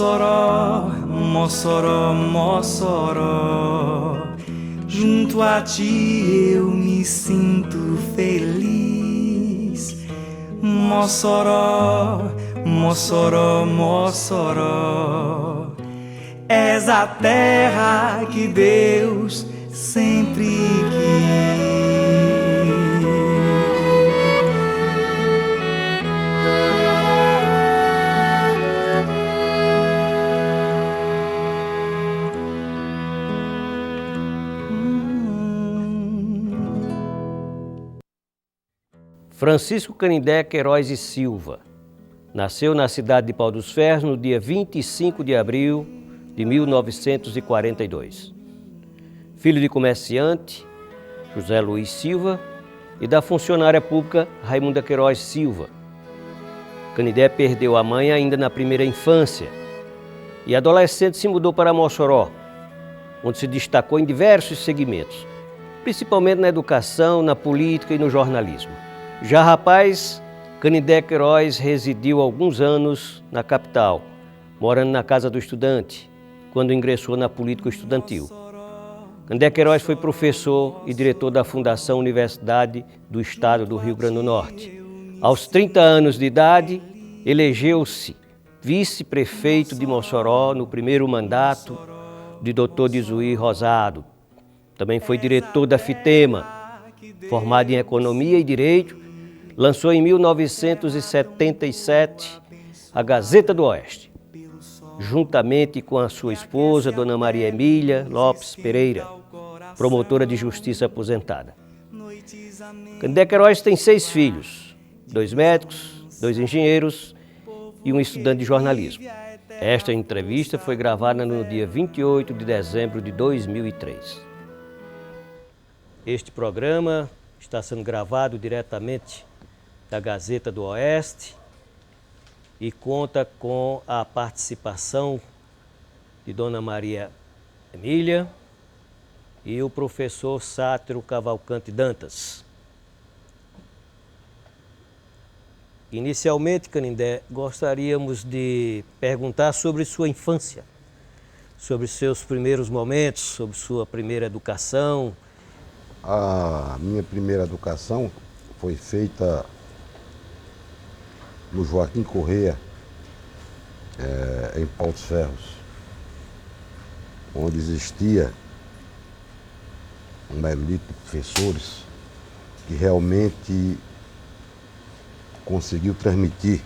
Mossoró, Mossoró, Mossoró, junto a ti eu me sinto feliz. Mossoró, Mossoró, Mossoró, és a terra que Deus sempre quis. Francisco Canindé Queiroz e Silva nasceu na cidade de Pau dos Ferros no dia 25 de abril de 1942. Filho de comerciante, José Luiz Silva, e da funcionária pública Raimunda Queiroz Silva. Canindé perdeu a mãe ainda na primeira infância e adolescente se mudou para Mossoró, onde se destacou em diversos segmentos, principalmente na educação, na política e no jornalismo. Já rapaz, Canindé Queiroz residiu alguns anos na capital, morando na Casa do Estudante, quando ingressou na política estudantil. Canindé Queiroz foi professor e diretor da Fundação Universidade do Estado do Rio Grande do Norte. Aos 30 anos de idade, elegeu-se vice-prefeito de Mossoró no primeiro mandato de Dr. Dizuí Rosado. Também foi diretor da FITEMA, formado em Economia e Direito. Lançou em 1977 a Gazeta do Oeste, juntamente com a sua esposa, Dona Maria Emília Lopes Pereira, promotora de justiça aposentada. Canindé Queiroz tem 6 filhos, 2 médicos, 2 engenheiros e um estudante de jornalismo. Esta entrevista foi gravada no dia 28 de dezembro de 2003. Este programa está sendo gravado diretamente da Gazeta do Oeste e conta com a participação de Dona Maria Emília e o professor Sátiro Cavalcante Dantas. Inicialmente, Canindé, gostaríamos de perguntar sobre sua infância, sobre seus primeiros momentos, sobre sua primeira educação. A minha primeira educação foi feita no Joaquim Correia, em Pau dos Ferros, onde existia uma elite de professores que realmente conseguiu transmitir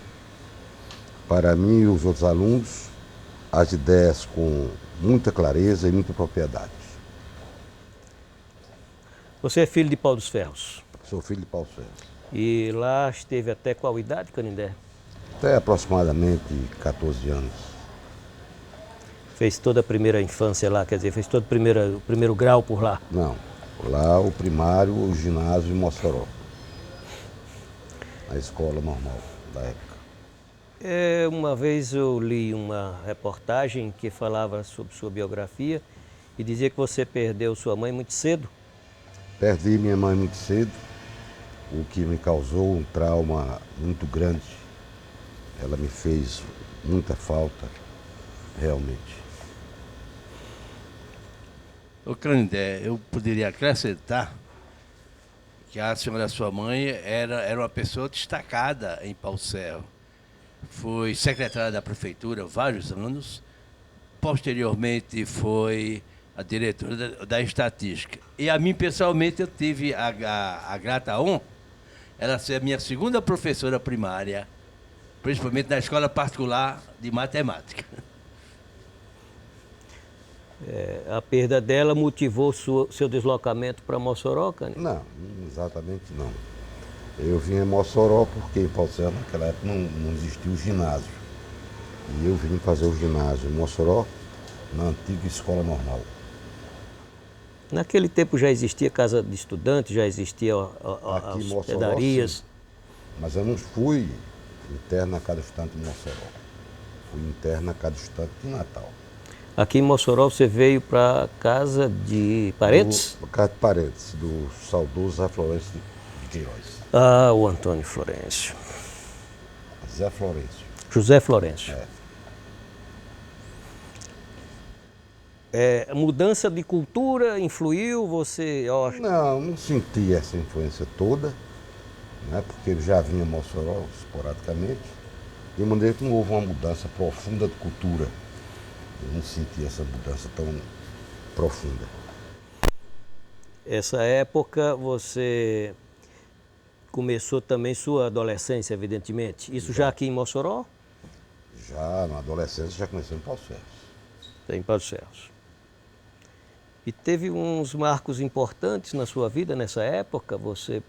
para mim e os outros alunos as ideias com muita clareza e muita propriedade. Você é filho de Pau dos Ferros? Sou filho de Pau dos Ferros. E lá esteve até qual idade, Canindé? Até aproximadamente 14 anos. Fez toda a primeira infância lá, quer dizer, fez todo o primeiro grau por lá? Não, lá o primário, o ginásio em Mossoró, a escola normal da época. Uma vez eu li uma reportagem que falava sobre sua biografia e dizia que você perdeu sua mãe muito cedo. Perdi minha mãe muito cedo, o que me causou um trauma muito grande. Ela me fez muita falta, realmente. Ô Canindé, eu poderia acrescentar que a senhora, sua mãe, era uma pessoa destacada em Pau dos Ferros. Foi secretária da prefeitura vários anos, posteriormente foi a diretora da estatística. E a mim, pessoalmente, eu tive a grata honra, ela ser a minha segunda professora primária, principalmente na escola particular de matemática. A perda dela motivou seu deslocamento para Mossoró, Canindé? Não, exatamente não. Eu vim em Mossoró porque em Pau dos Ferros naquela época não existia o ginásio. E eu vim fazer o ginásio em Mossoró, na antiga escola normal. Naquele tempo já existia casa de estudante, já existia Aqui em hospedarias? Mossoró, sim. Mas eu não fui interno na Casa Estudante de Mossoró. Fui interno na Casa Estudante de Natal. Aqui em Mossoró você veio para casa de parentes? Casa de parentes, do saudoso Zé Florencio de Queiroz. Ah, o Antônio Florencio. Zé Florencio. José Florencio. A mudança de cultura influiu você? Não senti essa influência toda, né, porque eu já vinha a Mossoró esporadicamente, de maneira que não houve uma mudança profunda de cultura. Eu não senti essa mudança tão profunda. Essa época você começou também sua adolescência, evidentemente. Isso já aqui em Mossoró? Já na adolescência já comecei em Paus Ferros. Em Paus Ferros. E teve uns marcos importantes na sua vida nessa época? Você,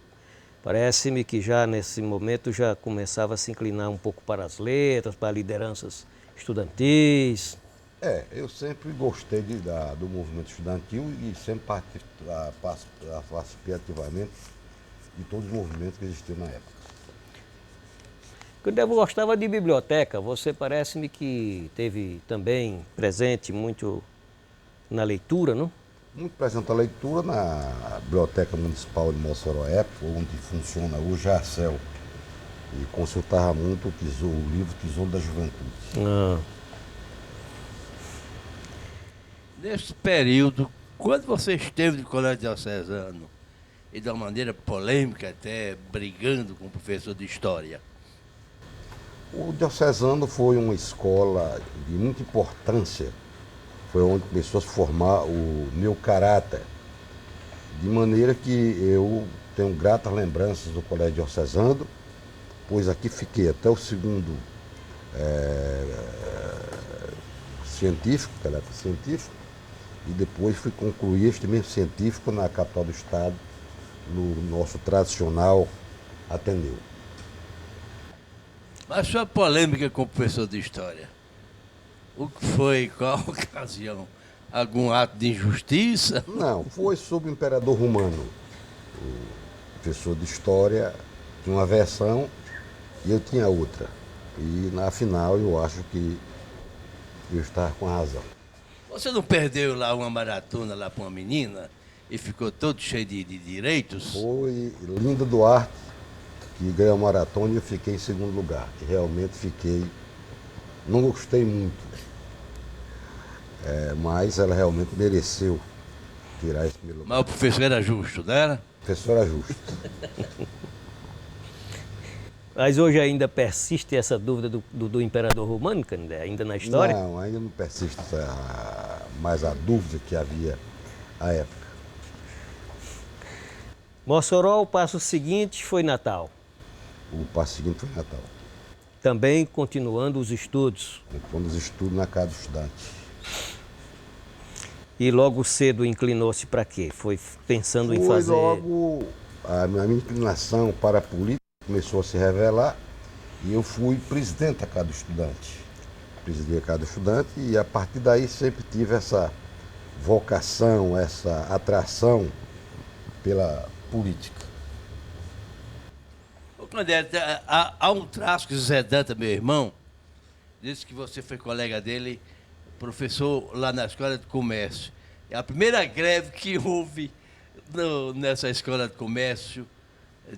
parece-me que já nesse momento já começava a se inclinar um pouco para as letras, para lideranças estudantis. Eu sempre gostei do movimento estudantil e sempre participei ativamente de todos os movimentos que existiam na época. Quando eu gostava de biblioteca, você parece-me que teve também presente muito na leitura, não? Muito presente a leitura na Biblioteca Municipal de Mossoró, onde funciona hoje a ARCEL. E consultava muito o livro Tesouro da Juventude. Nesse período, quando você esteve no Colégio Diocesano, e de uma maneira polêmica até, brigando com o professor de História? O Diocesano foi uma escola de muita importância. Foi onde começou a se formar o meu caráter. De maneira que eu tenho gratas lembranças do Colégio Diocesano, pois aqui fiquei até o segundo científico, caráter científico, e depois fui concluir este mesmo científico na capital do estado, no nosso tradicional Ateneu. Mas sua polêmica com o professor de História, o que foi, qual a ocasião? Algum ato de injustiça? Não, foi sobre o imperador romano. O professor de História tinha uma versão e eu tinha outra. E na final eu acho que eu estava com a razão. Você não perdeu lá uma maratona lá para uma menina e ficou todo cheio de direitos? Foi Linda Duarte que ganhou a maratona e eu fiquei em segundo lugar. E realmente fiquei, não gostei muito, mas ela realmente mereceu tirar esse primeiro lugar. Mas o professor era justo, não era? O professor era justo. Mas hoje ainda persiste essa dúvida do imperador romano, Canindé, ainda na história? Não, ainda não persiste mais a dúvida que havia à época. Mossoró, o passo seguinte foi Natal. O passo seguinte foi Natal. Também continuando os estudos. Quando os estudos na casa do estudante. E logo cedo inclinou-se para quê? Foi pensando em fazer... Logo a minha inclinação para a política começou a se revelar e eu fui presidente da Casa do Estudante. Presidi a Casa do Estudante e a partir daí sempre tive essa vocação, essa atração pela política. Ô, Candé, há um traço que o Zé Danta, meu irmão, disse que você foi colega dele, professor lá na Escola de Comércio. É a primeira greve que houve nessa Escola de Comércio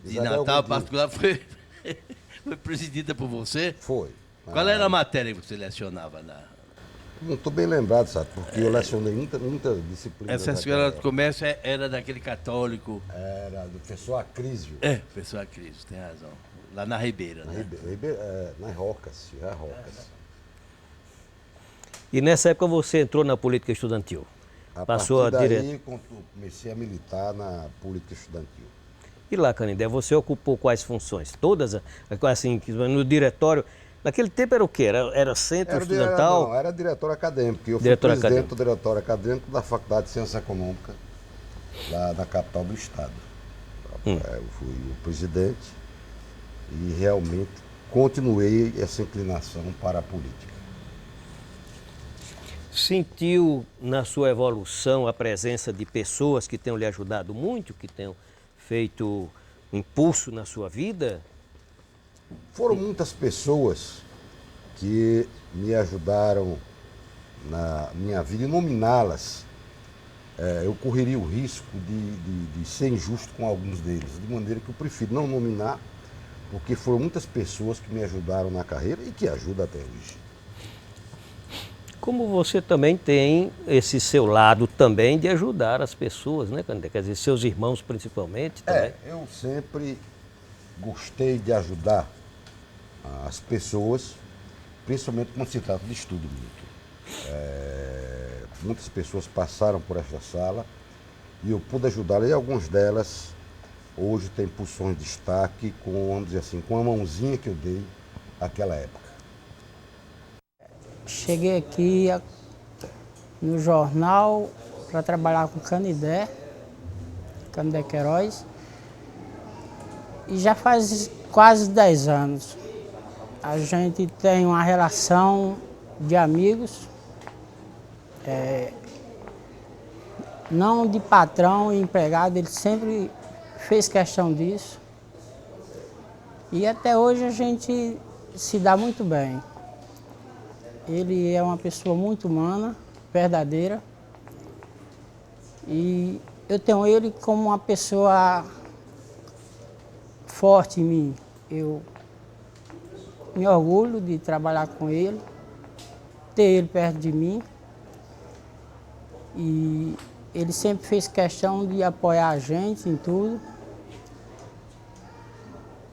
de Isabel Natal, Godinho. particular, foi presidida por você? Foi. Qual era a matéria que você lecionava lá? Não estou bem lembrado, sabe? Porque eu lecionei muita disciplina. Essa Escola de Comércio era daquele católico. Era do professor Acrísio. Professor Cris, tem razão. Lá na Ribeira, né? Nas Rocas, já Rocas. E nessa época você entrou na política estudantil? Passou a partir daí, direto. comecei a militar na política estudantil. E lá, Canindé, você ocupou quais funções? Todas? Assim, no diretório. Naquele tempo era o quê? Era centro estudantal? Era diretor acadêmico. Eu fui Diretor presidente acadêmico. do diretório acadêmico da Faculdade de Ciência Econômica, lá na capital do estado. Eu fui o presidente e realmente continuei essa inclinação para a política. Sentiu na sua evolução a presença de pessoas que tenham lhe ajudado muito, que tenham feito um impulso na sua vida? Foram muitas pessoas que me ajudaram na minha vida e nominá-las. Eu correria o risco de ser injusto com alguns deles, de maneira que eu prefiro não nominar, porque foram muitas pessoas que me ajudaram na carreira e que ajudam até hoje. Como você também tem esse seu lado também de ajudar as pessoas, né, Canindé? Quer dizer, seus irmãos principalmente também. Eu sempre gostei de ajudar as pessoas, principalmente quando se trata de estudo, Milton. Muitas pessoas passaram por esta sala e eu pude ajudar, e algumas delas hoje têm posições de destaque, com, vamos dizer assim, com a mãozinha que eu dei naquela época. Cheguei aqui no jornal para trabalhar com Canindé Queiroz, e já faz quase 10 anos. A gente tem uma relação de amigos, não de patrão e empregado, ele sempre fez questão disso. E até hoje a gente se dá muito bem. Ele é uma pessoa muito humana, verdadeira, e eu tenho ele como uma pessoa forte em mim. Eu me orgulho de trabalhar com ele, ter ele perto de mim, e ele sempre fez questão de apoiar a gente em tudo.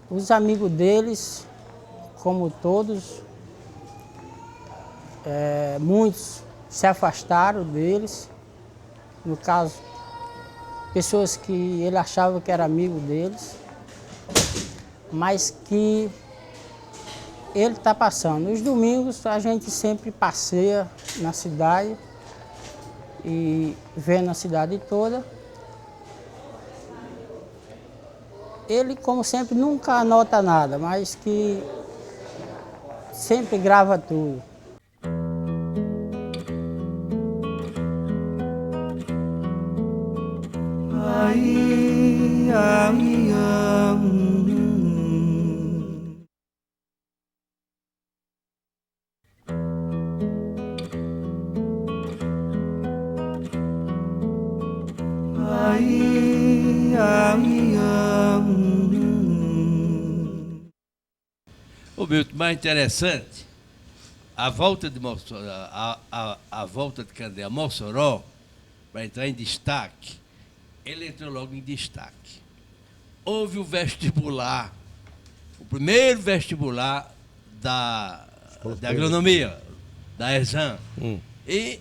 Os amigos deles, como todos, muitos se afastaram deles, no caso, pessoas que ele achava que era amigo deles, mas que ele está passando. Nos domingos a gente sempre passeia na cidade e vendo a cidade toda. Ele, como sempre, nunca anota nada, mas que sempre grava tudo. Ai, ai, ai. Ai, ai, ai. Ô Milton, mais interessante, a volta de Mossoró, a volta de Canindé a Mossoró, para entrar em destaque, ele entrou logo em destaque. Houve o vestibular, o primeiro vestibular da agronomia, da ESAM. E,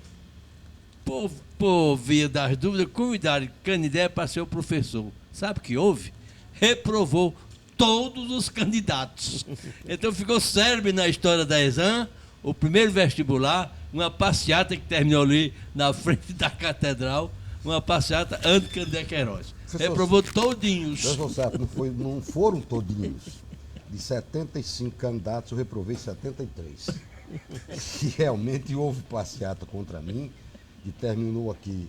por via das dúvidas, convidaram Canindé para ser o professor. Sabe o que houve? Reprovou todos os candidatos. Então ficou célebre na história da ESAM, o primeiro vestibular, uma passeata que terminou ali na frente da catedral, uma passeata anti-Canindé Queiroz. Reprovou todinhos. Professor Sato, não foram todinhos. De 75 candidatos, eu reprovei 73. E realmente houve passeata contra mim, que terminou aqui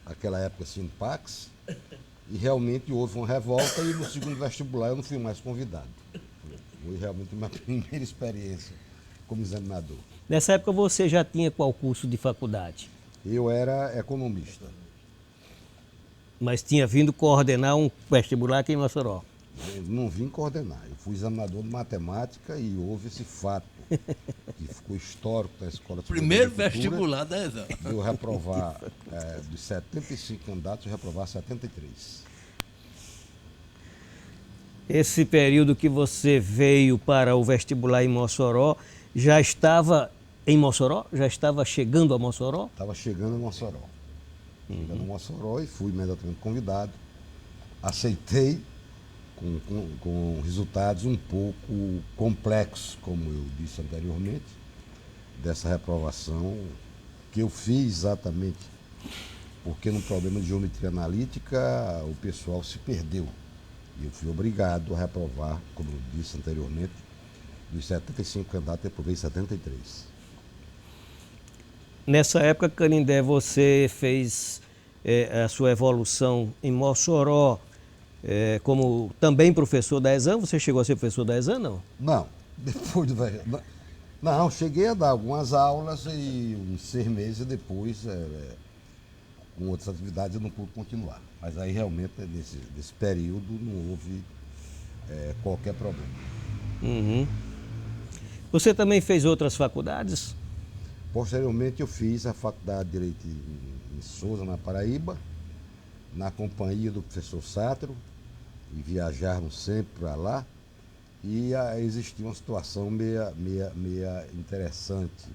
naquela época Sinpax, e realmente houve uma revolta, e no segundo vestibular eu não fui mais convidado. Foi realmente minha primeira experiência como examinador. Nessa época você já tinha qual curso de faculdade? Eu era economista. Mas tinha vindo coordenar um vestibular aqui em Mossoró. Eu não vim coordenar, eu fui examinador de matemática e houve esse fato, que ficou histórico da Escola Superior Primeiro da Agricultura, vestibular da ESAM. de eu reprovar, dos 75 candidatos, eu reprovar 73. Esse período que você veio para o vestibular em Mossoró, já estava em Mossoró? Já estava chegando a Mossoró? Estava chegando a Mossoró. Chegando a Mossoró e fui imediatamente convidado. Aceitei, com resultados um pouco complexos, como eu disse anteriormente, dessa reprovação que eu fiz exatamente porque no problema de geometria analítica o pessoal se perdeu. E eu fui obrigado a reprovar, como eu disse anteriormente, dos 75 candidatos, eu reprovei 73. Nessa época, Canindé, você fez a sua evolução em Mossoró como também professor da ESAM. Você chegou a ser professor da ESAM, não? Não, depois do... Não, cheguei a dar algumas aulas e uns 6 meses depois, com outras atividades, eu não pude continuar. Mas aí realmente, nesse período, não houve qualquer problema. Uhum. Você também fez outras faculdades? Posteriormente eu fiz a faculdade de Direito em Souza, na Paraíba, na companhia do professor Sátiro, e viajarmos sempre para lá. E existia uma situação meia interessante.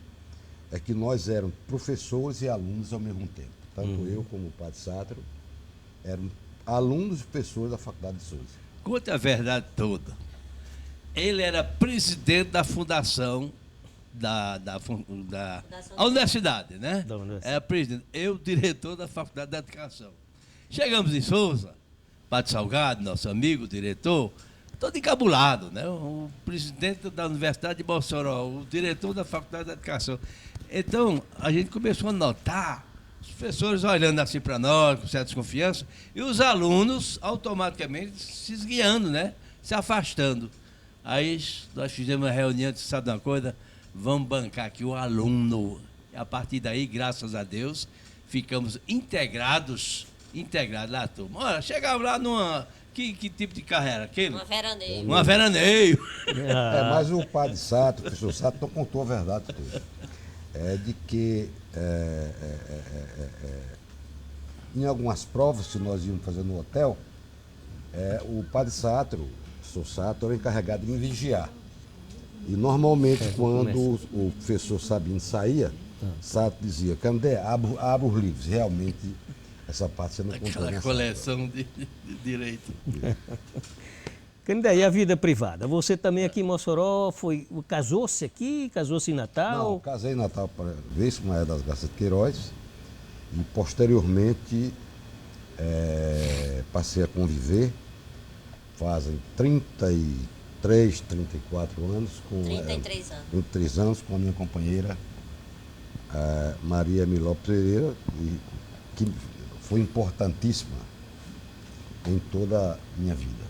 É que nós éramos professores e alunos ao mesmo tempo. Tanto eu como o padre Sátiro eram alunos e professores da Faculdade de Souza. Conta a verdade toda. Ele era presidente da fundação da universidade, né? Da universidade. Era presidente. Eu, diretor da Faculdade de Educação. Chegamos em Souza, Padre Salgado, nosso amigo, diretor, todo encabulado, né? O presidente da Universidade de Mossoró, o diretor da Faculdade de Educação. Então, a gente começou a notar os professores olhando assim para nós, com certa desconfiança, e os alunos automaticamente se esguiando, né? Se afastando. Aí nós fizemos uma reunião e disse, sabe uma coisa? Vamos bancar aqui o aluno. E a partir daí, graças a Deus, ficamos integrados lá, turma. Olha, chegava lá numa... Que tipo de carro era aquele? Uma veraneio. Uma veraneio. Mas o padre Sátiro, o professor Sátiro, não contou a verdade toda. É de que em algumas provas que nós íamos fazer no hotel, o padre Sátiro, o professor Sátiro, era encarregado de me vigiar. E normalmente quando o professor Sabino saía, Sátiro dizia, Canindé, abra os livros. Realmente, essa parte você não contou. Aquela coleção de direito. Canindé, e a vida privada? Você também aqui em Mossoró casou-se aqui, casou-se em Natal? Não, casei em Natal para ver Maria das Graças de Queiroz e posteriormente passei a conviver, fazem 33, 34 anos, 33 anos. 33 anos com a minha companheira Maria Miló Pereira, que foi importantíssima em toda a minha vida.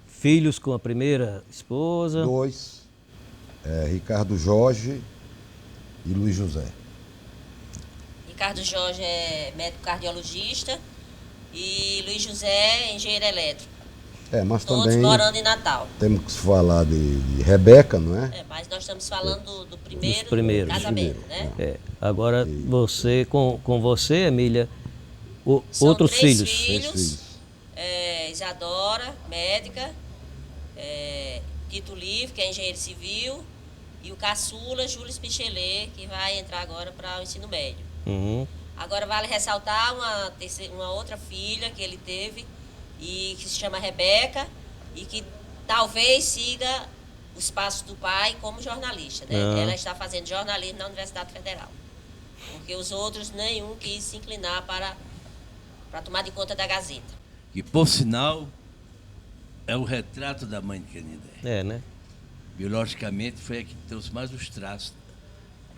Filhos com a primeira esposa? 2, Ricardo Jorge e Luiz José. Ricardo Jorge é médico cardiologista e Luiz José é engenheiro elétrico. Mas Todos também morando em Natal. temos que falar de Rebeca, não é? Mas nós estamos falando do primeiro Dos primeiros. casamento, né? Agora, você, com você, Emília, São outros 3 filhos. filhos. Isadora, médica, Tito Livre, que é engenheiro civil, e o caçula, Júlio Spichelet, que vai entrar agora para o ensino médio. Uhum. Agora vale ressaltar uma outra filha que ele teve, e que se chama Rebeca, e que talvez siga os passos do pai como jornalista, né? Ela está fazendo jornalismo na Universidade Federal. Porque os outros, nenhum quis se inclinar para tomar de conta da Gazeta. Que, por sinal, é o retrato da mãe de Canindé. Né? Biologicamente, foi a que trouxe mais os traços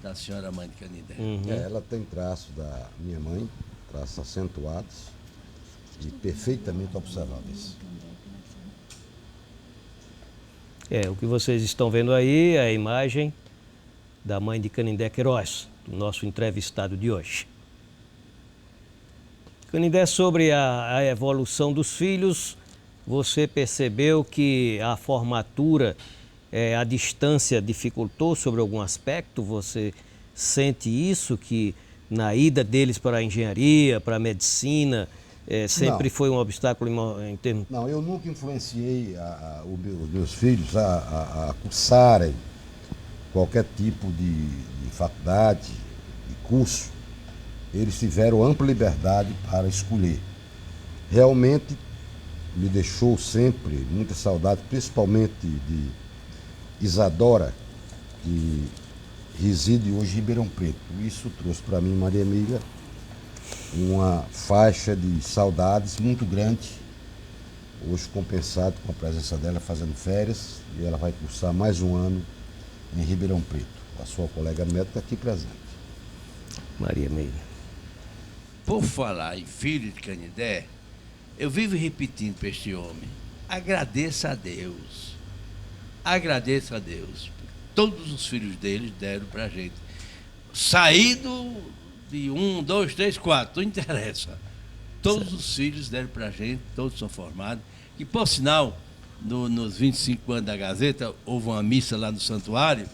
da senhora mãe de Canindé. Uhum. Ela tem traços da minha mãe, traços acentuados e perfeitamente observáveis. O que vocês estão vendo aí é a imagem da mãe de Canindé Queiroz, do nosso entrevistado de hoje. Canindé, sobre a evolução dos filhos, você percebeu que a formatura, a distância dificultou sobre algum aspecto? Você sente isso, que na ida deles para a engenharia, para a medicina, sempre Não. foi um obstáculo em termos... Não, eu nunca influenciei os meus filhos a cursarem qualquer tipo de faculdade, de curso. Eles tiveram ampla liberdade para escolher. Realmente me deixou sempre muita saudade, principalmente de Isadora, que reside hoje em Ribeirão Preto. Isso trouxe para mim, Maria Emília, uma faixa de saudades muito grande, hoje compensado com a presença dela fazendo férias, e ela vai cursar mais um ano em Ribeirão Preto. A sua colega médica aqui presente. Maria Emília. Por falar em filho de Canindé, eu vivo repetindo para este homem, agradeça a Deus. Agradeça a Deus. Todos os filhos deles deram para a gente. Saído de 1, 2, 3, 4, não interessa. Todos os filhos deram para a gente, todos são formados. E, por sinal, nos 25 anos da Gazeta, houve uma missa lá no santuário,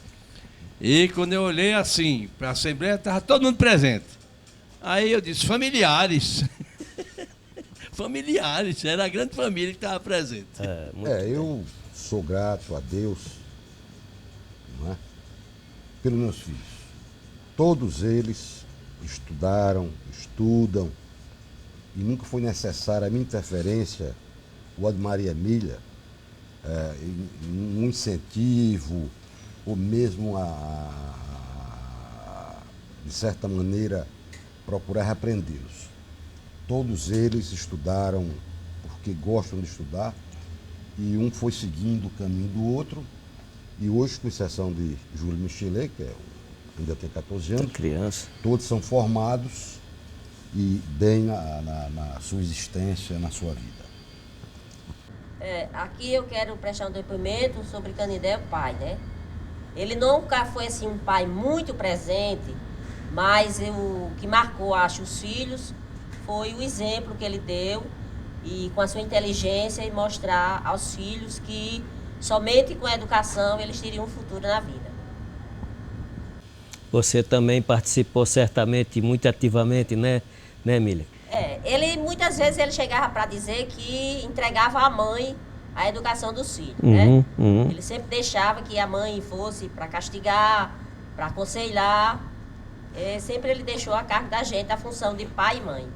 E quando eu olhei assim, para a Assembleia, estava todo mundo presente. Aí eu disse, familiares. Familiares, era a grande família que estava presente. Eu sou grato a Deus, não é? Pelos meus filhos. Todos eles estudaram, estudam, e nunca foi necessária a minha interferência, ou a de Maria Emília, um incentivo, ou mesmo de certa maneira, procurar repreendê-los. Todos eles estudaram porque gostam de estudar, e um foi seguindo o caminho do outro, e hoje, com exceção de Júlio Michelet, que ainda tem 14 anos, Criança. todos são formados e bem na sua existência, na sua vida. Aqui eu quero prestar um depoimento sobre Canindé, o pai, né? Ele nunca foi assim um pai muito presente, mas o que marcou, acho, os filhos foi o exemplo que ele deu e com a sua inteligência e mostrar aos filhos que somente com a educação eles teriam um futuro na vida. Você também participou certamente muito ativamente, né, Emília? Ele muitas vezes ele chegava para dizer que entregava à mãe a educação dos filhos, né? Ele sempre deixava que a mãe fosse para castigar, para aconselhar. Sempre ele deixou a cargo da gente a função de pai e mãe.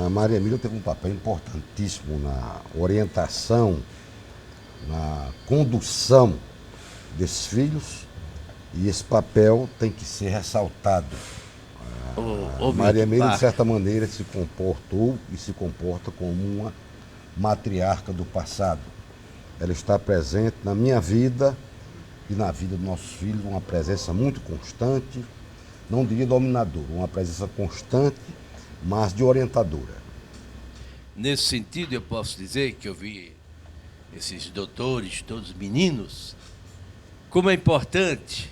A Maria Emília teve um papel importantíssimo na orientação, na condução desses filhos, e esse papel tem que ser ressaltado. Maria Emília, de certa maneira, se comportou e se comporta como uma matriarca do passado. Ela está presente na minha vida e na vida dos nossos filhos, uma presença muito constante, não diria dominadora, uma presença constante, mas de orientadora. Nesse sentido, eu posso dizer que eu vi esses doutores, todos meninos, como é importante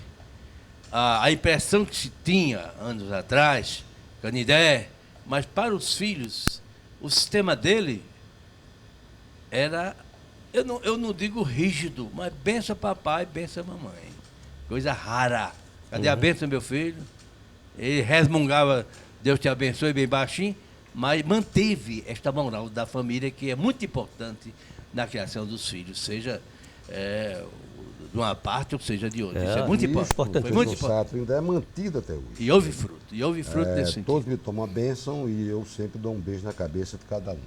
a impressão que se tinha anos atrás, Canindé, mas para os filhos, o sistema dele era, eu não digo rígido, mas benção papai, benção mamãe. Coisa rara. Cadê a benção, meu filho? Ele resmungava, Deus te abençoe, bem baixinho, mas manteve esta moral da família, que é muito importante na criação dos filhos, seja de uma parte ou seja de outra. Isso é muito importante. Foi muito importante. Ainda é mantido até hoje. E houve fruto desse sentido. Todos me tomam a bênção e eu sempre dou um beijo na cabeça de cada um.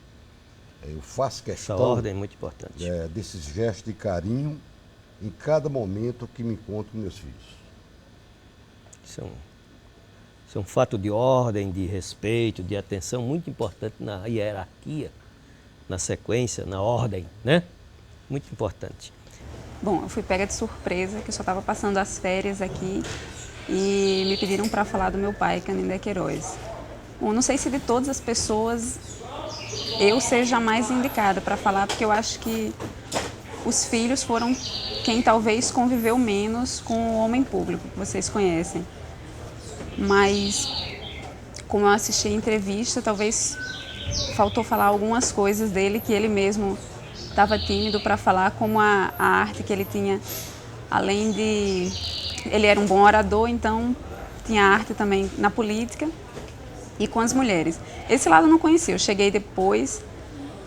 Eu faço questão Essa ordem é muito importante. Desses gestos de carinho em cada momento que me encontro com meus filhos. Isso é um fato de ordem, de respeito, de atenção muito importante na hierarquia, na sequência, na ordem, né? Muito importante. Bom, eu fui pega de surpresa, que eu só estava passando as férias aqui e me pediram para falar do meu pai, Canindé Queiroz. Bom, não sei se de todas as pessoas eu seja a mais indicada para falar, porque eu acho que os filhos foram quem talvez conviveu menos com o homem público, que vocês conhecem. Mas, como eu assisti a entrevista, talvez faltou falar algumas coisas dele que ele mesmo estava tímido para falar, como a arte que ele tinha, além de... Ele era um bom orador, então tinha arte também na política e com as mulheres. Esse lado eu não conhecia, eu cheguei depois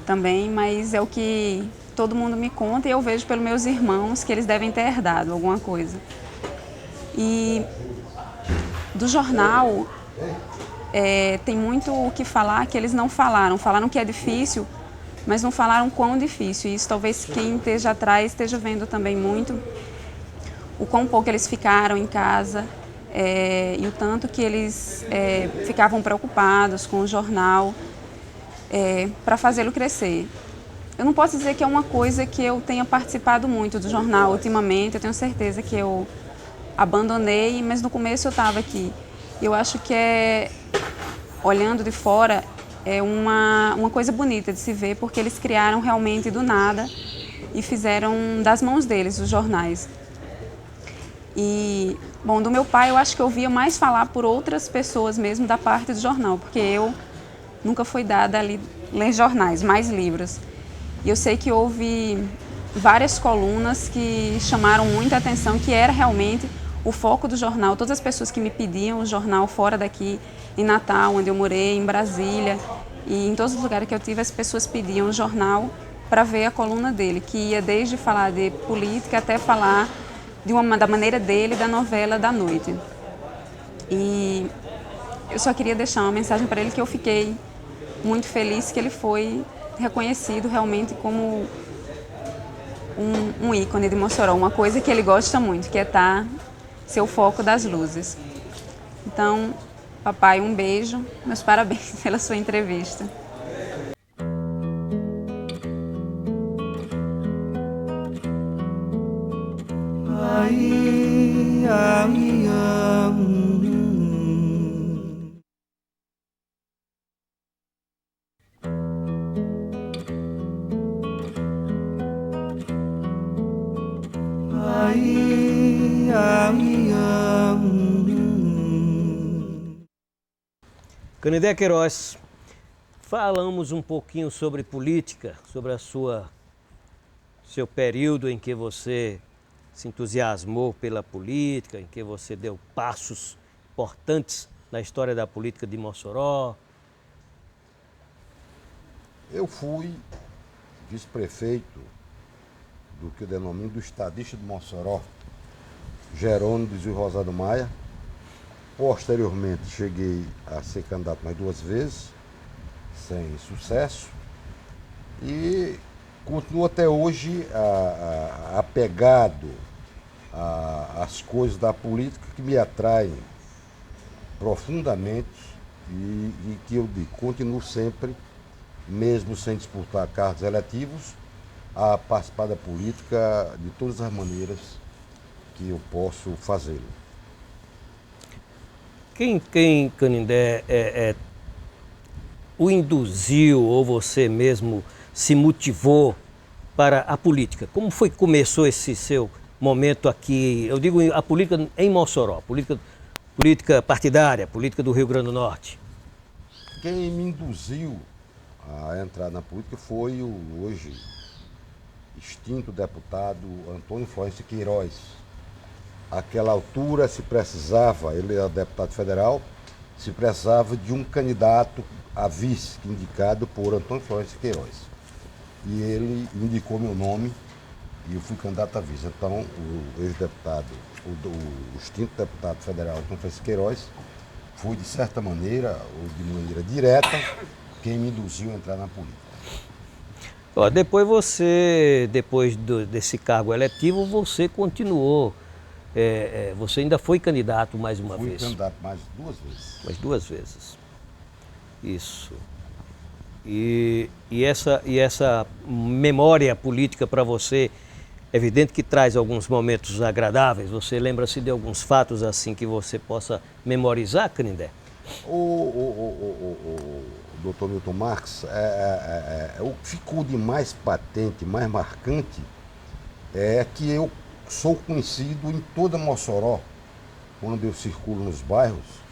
também, mas é o que todo mundo me conta e eu vejo pelos meus irmãos que eles devem ter herdado alguma coisa. E do jornal tem muito o que falar que eles não falaram. Falaram que é difícil, mas não falaram quão difícil. E isso talvez quem esteja atrás esteja vendo também muito o quão pouco eles ficaram em casa e o tanto que eles ficavam preocupados com o jornal para fazê-lo crescer. Eu não posso dizer que é uma coisa que eu tenha participado muito do jornal ultimamente, eu tenho certeza que eu abandonei, mas no começo eu estava aqui. Eu acho que olhando de fora, é uma coisa bonita de se ver, porque eles criaram realmente do nada e fizeram das mãos deles os jornais. E, bom, do meu pai eu acho que eu ouvia mais falar por outras pessoas mesmo da parte do jornal, porque eu nunca fui dada a ler jornais, mais livros. E eu sei que houve várias colunas que chamaram muita atenção, que era realmente o foco do jornal. Todas as pessoas que me pediam o jornal fora daqui, em Natal, onde eu morei, em Brasília, e em todos os lugares que eu tive, as pessoas pediam o jornal para ver a coluna dele, que ia desde falar de política até falar da maneira dele da novela da noite. E eu só queria deixar uma mensagem para ele que eu fiquei muito feliz que ele foi reconhecido realmente como um ícone de Mossoró, uma coisa que ele gosta muito, que é ser o foco das luzes. Então, papai, um beijo, meus parabéns pela sua entrevista. Ai, ai, ai. Ai, ai, ai. Canindé Queiroz, falamos um pouquinho sobre política, sobre seu período em que você se entusiasmou pela política, em que você deu passos importantes na história da política de Mossoró. Eu fui vice-prefeito do que eu denomino do estadista de Mossoró, Jerônimo de Zil Rosado Maia. Posteriormente cheguei a ser candidato mais 2 vezes, sem sucesso, e continuo até hoje apegado às coisas da política que me atraem profundamente e que eu continuo sempre, mesmo sem disputar cargos eletivos, a participar da política de todas as maneiras que eu posso fazê-lo. Quem Canindé, o induziu ou você mesmo se motivou para a política? Como foi que começou esse seu momento aqui? Eu digo a política em Mossoró, política partidária, política do Rio Grande do Norte. Quem me induziu a entrar na política foi o hoje extinto deputado Antônio Florencio Queiroz. Àquela altura se precisava, ele era deputado federal, se precisava de um candidato a vice indicado por Antônio Florencio Queiroz. E ele indicou meu nome e eu fui candidato a vice. Então o ex-deputado, o extinto deputado federal Antônio Florencio Queiroz, foi de certa maneira, ou de maneira direta, quem me induziu a entrar na política. Ó, depois desse cargo eletivo, você continuou, você ainda foi candidato mais uma vez. Fui candidato mais 2 vezes. Mais 2 vezes. Isso. E essa memória política para você, é evidente que traz alguns momentos agradáveis. Você lembra-se de alguns fatos assim que você possa memorizar, Canindé? O doutor Milton Marques, o que ficou de mais patente, mais marcante, é que eu sou conhecido em toda Mossoró, quando eu circulo nos bairros,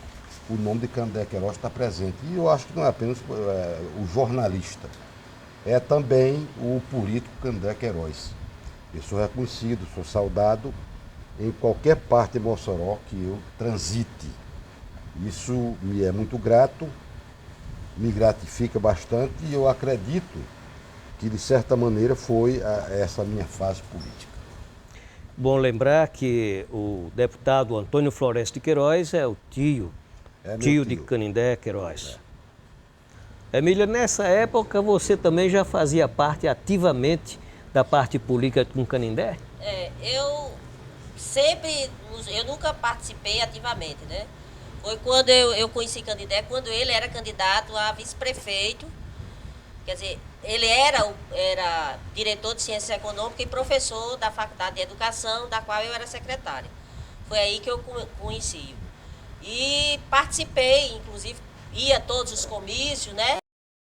o nome de Canindé Queiroz está presente. E eu acho que não é apenas o jornalista, é também o político Canindé Queiroz. Eu sou reconhecido, sou saudado em qualquer parte de Mossoró que eu transite. Isso me é muito grato, me gratifica bastante e eu acredito que, de certa maneira, foi essa minha fase política. Bom lembrar que o deputado Antônio Florencio de Queiroz é o tio de Canindé Queiroz. Emília, nessa época você também já fazia parte ativamente da parte política com Canindé? Eu nunca participei ativamente, né? Foi quando eu conheci Canindé, quando ele era candidato a vice-prefeito. Quer dizer, ele era diretor de Ciência Econômica e professor da Faculdade de Educação, da qual eu era secretária. Foi aí que eu conheci. E participei, inclusive, ia a todos os comícios, né?